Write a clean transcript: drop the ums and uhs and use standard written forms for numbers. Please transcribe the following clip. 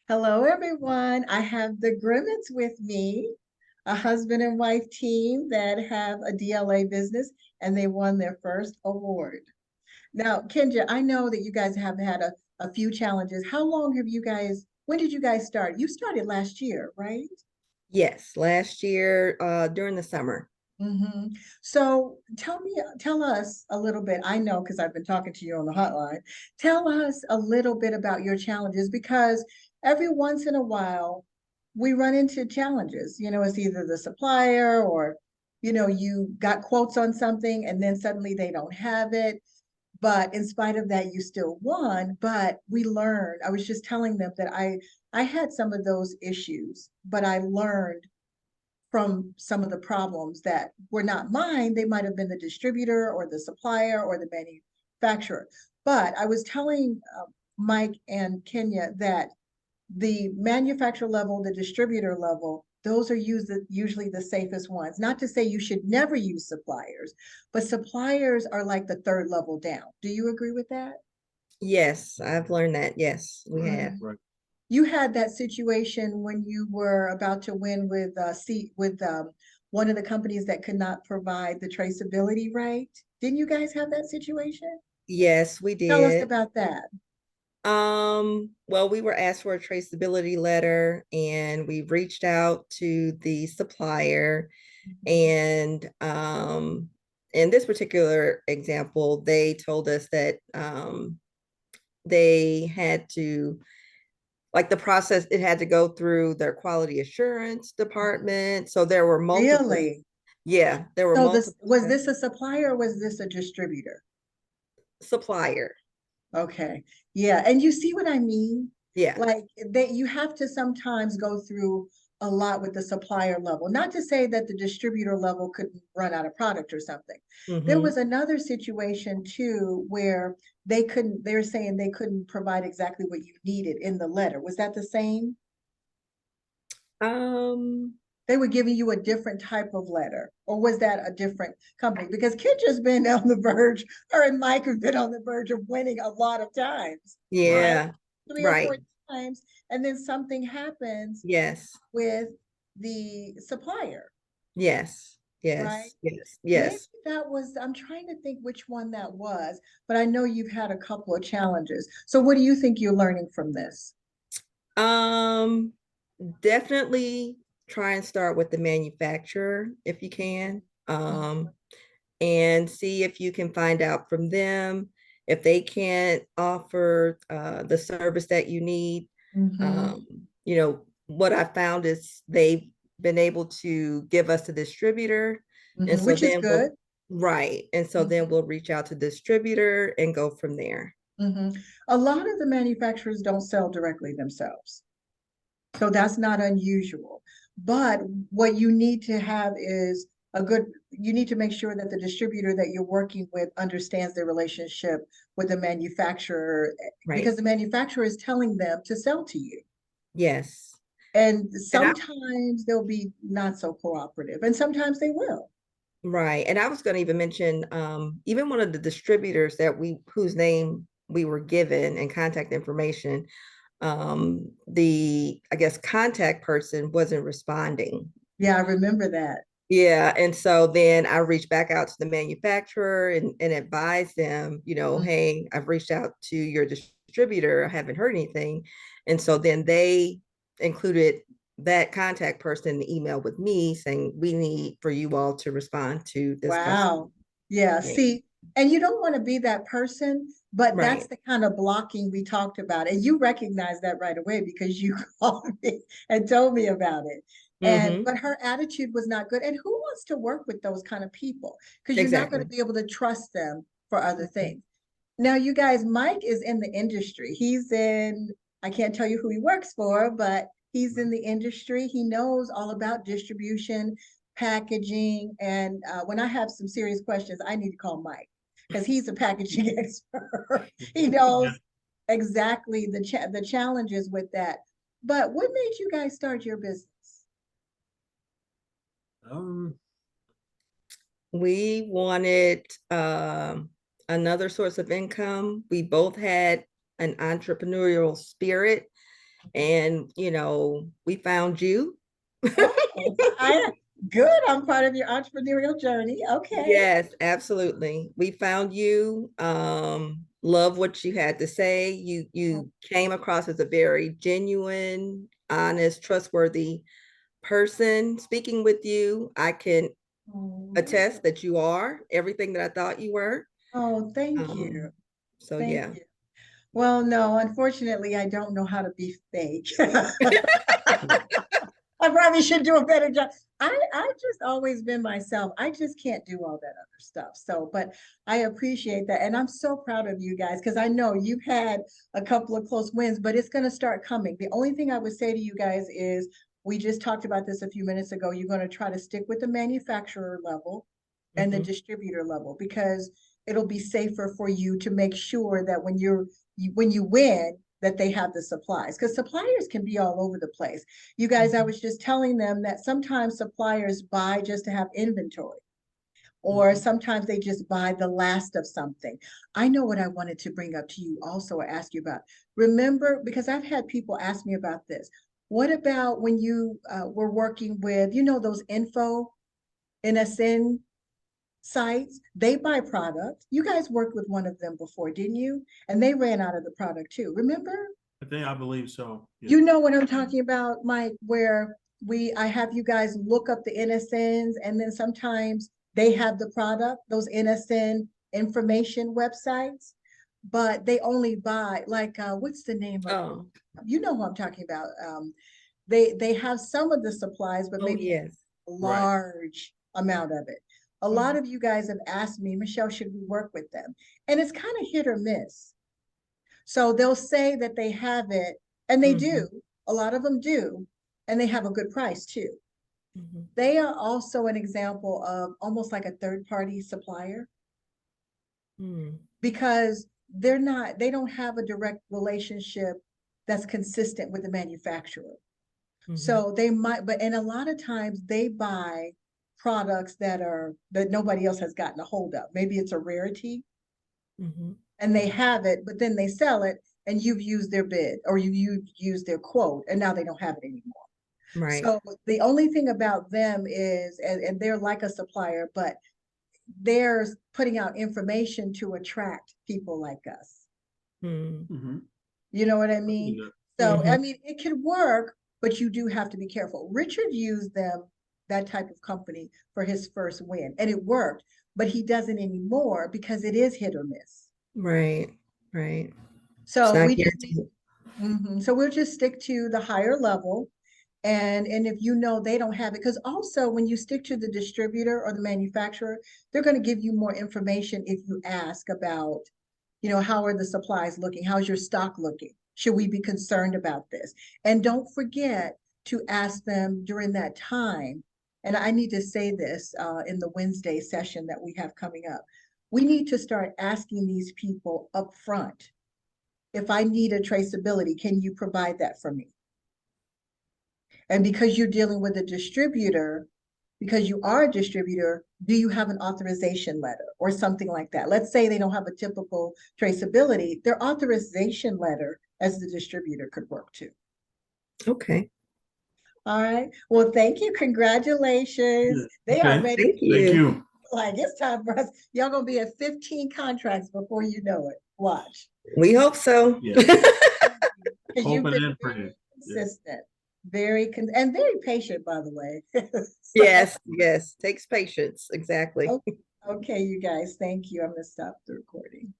Hello, everyone. I have the Grimmetts with me, a husband and wife team that have a DLA business, and they won their first award. Now, Kendra, I know that you guys have had a few challenges. How long have you guys, when did you guys start? You started last year, right? Yes, last year during the summer. Mm-hmm. So tell us a little bit. I know because I've been talking to you on the hotline. Tell us a little bit about your challenges because every once in a while we run into challenges. It's either the supplier or, you got quotes on something and then suddenly they don't have it. But in spite of that, you still won. But we learned. I was just telling them that I had some of those issues, but I learned from some of the problems that were not mine. They might have been the distributor or the supplier or the manufacturer. But I was telling Mike and Kenya that the manufacturer level, the distributor level, those are usually the safest ones. Not to say you should never use suppliers, but suppliers are like the third level down. Do you agree with that? Yes, I've learned that. Yes, we Right. have. Right. You had that situation when you were about to win with one of the companies that could not provide the traceability, right? Didn't you guys have that situation? Yes, we Tell us did. about that. Well, we were asked for a traceability letter and we reached out to the supplier Mhm. and in this particular example, they told us that they had to like the process, it had to go through their quality assurance department. So there were multiple, Really? yeah, there were So this multiple was this a supplier or was this a distributor? supplier. Okay. Yeah. And you see what I mean? Yeah. Like that you have to sometimes go through a lot with the supplier level. Not to say that the distributor level couldn't run out of product or something. There Mm-hmm. was another situation too where they were saying they couldn't provide exactly what you needed in the letter. Was that the same? Um, They were giving you a different type of letter, or was that a different company? Because Kendra's been on the verge, her and Mike have been on the verge of winning a lot of times, right? yeah, Three or four right. times, and then something happens Yes, with the supplier, yes, right? yes, yes, Maybe yes. that was, I'm trying to think which one that was, but I know you've had a couple of challenges. So what do you think you're learning from this? Um, Definitely try and start with the manufacturer if you can. And see if you can find out from them if they can't offer the service that you need. Mm-hmm. Um, what I found is they've been able to give us a distributor. And Mm-hmm. so Which is then good. right. And so then Mm-hmm. we'll reach out to distributor and go from there. Mm-hmm. A lot of the manufacturers don't sell directly themselves. So that's not unusual. But what you need to have is you need to make sure that the distributor that you're working with understands their relationship with the manufacturer because Right. the manufacturer is telling them to sell to you. Yes. And And I sometimes they'll be not so cooperative, and sometimes they will. Right. And I was going to even mention even one of the distributors that we whose name we were given and contact information, the I guess contact person wasn't responding. Yeah, I remember that. Yeah. And so then I reached back out to the manufacturer and advised them, hey, I've reached out to your distributor. I haven't heard anything. And so then they included that contact person in the email with me saying, we need for you all to respond to this customer. Wow. Yeah, see, and you don't want to be that person, but that's Right. the kind of blocking we talked about. And you recognize that right away because you called me and told me about it. And Mm-hmm. but her attitude was not good. And who wants to work with those kind of people? Because you're not going to Exactly. be able to trust them for other Mhm. things. Now, you guys, Mike is in the industry. I can't tell you who he works for, but he's in the industry. He knows all about distribution, packaging. And when I have some serious questions, I need to call Mike because he's a packaging expert. He knows exactly the challenges with that. But what made you guys start your business? Um, We wanted another source of income. We both had an entrepreneurial spirit. and we found you. Okay. Good. I'm part of your entrepreneurial journey. Okay. Yes, absolutely. We found you. Love what you had to say. You came across as a very genuine, honest, trustworthy person. Speaking with you, I can Oh, attest that you are everything that I thought you were. oh, thank Um, you. so Thank yeah. you. Well, no, unfortunately, I don't know how to be fake. I probably should do a better job. I've just always been myself. I just can't do all that other stuff. So, but I appreciate that. And I'm so proud of you guys because I know you've had a couple of close wins, but it's going to start coming. The only thing I would say to you guys is we just talked about this a few minutes ago. You're going to try to stick with the manufacturer level and the Mhm. distributor level because it'll be safer for you to make sure that when you win, that they have the supplies because suppliers can be all over the place. You guys, I Mhm. was just telling them that sometimes suppliers buy just to have inventory, or Mhm. sometimes they just buy the last of something. I know what I wanted to bring up to you also or ask you about. Remember, because I've had people ask me about this. What about when you were working with, those info NSN sites? They buy product. You guys worked with one of them before, didn't you? And they ran out of the product too. Remember? I believe so. Yeah. You know what I'm talking about, Mike, where I have you guys look up the NSNs and then sometimes they have the product, those NSN information websites, but they only buy like, what's the name of, Oh, you know who I'm talking about. They have some of the supplies, but oh maybe yes. a Right. large amount of it. A lot Mhm. of you guys have asked me, Michelle, should we work with them? And it's kind of hit or miss. So they'll say that they have it, and they Mhm. do. A lot of them do, and they have a good price too. Mhm. They are also an example of almost like a third party supplier Mhm. because they don't have a direct relationship that's consistent with the manufacturer. Mhm. So they might, but and a lot of times they buy products that nobody else has gotten a hold of. Maybe it's a rarity Mhm. and they have it, but then they sell it and you've used their bid or you've used their quote and now they don't have it anymore. Right. So the only thing about them is, and they're like a supplier, but they're putting out information to attract people like us. Mhm. Mm-hmm. You know what I mean? So, I Mhm. mean, it could work, but you do have to be careful. Richard used that type of company for his first win, and it worked, but he doesn't anymore because it is hit or miss. Right. Right. It's So not we just need, guaranteed. so we'll just stick to the higher level. And if you know they don't have it, because also when you stick to the distributor or the manufacturer, they're going to give you more information if you ask about, how are the supplies looking? How's your stock looking? Should we be concerned about this? And don't forget to ask them during that time. And I need to say this in the Wednesday session that we have coming up. We need to start asking these people up front. If I need a traceability, can you provide that for me? And because you're dealing with a distributor, because you are a distributor, do you have an authorization letter or something like that? Let's say they don't have a typical traceability, their authorization letter as the distributor could work too. Okay. All right. Well, thank you. Congratulations. Yeah. They are Okay. ready. Thank Thank you. you. Like it's time for us. Y'all gonna be at 15 contracts before you know it. Watch. We hope so. Yeah. Because you've Hoping been and very praying. Yeah. consistent, and very patient, by the way. So, Yes, yes. Takes patience. Exactly. okay, you guys, thank you. I'm gonna stop the recording.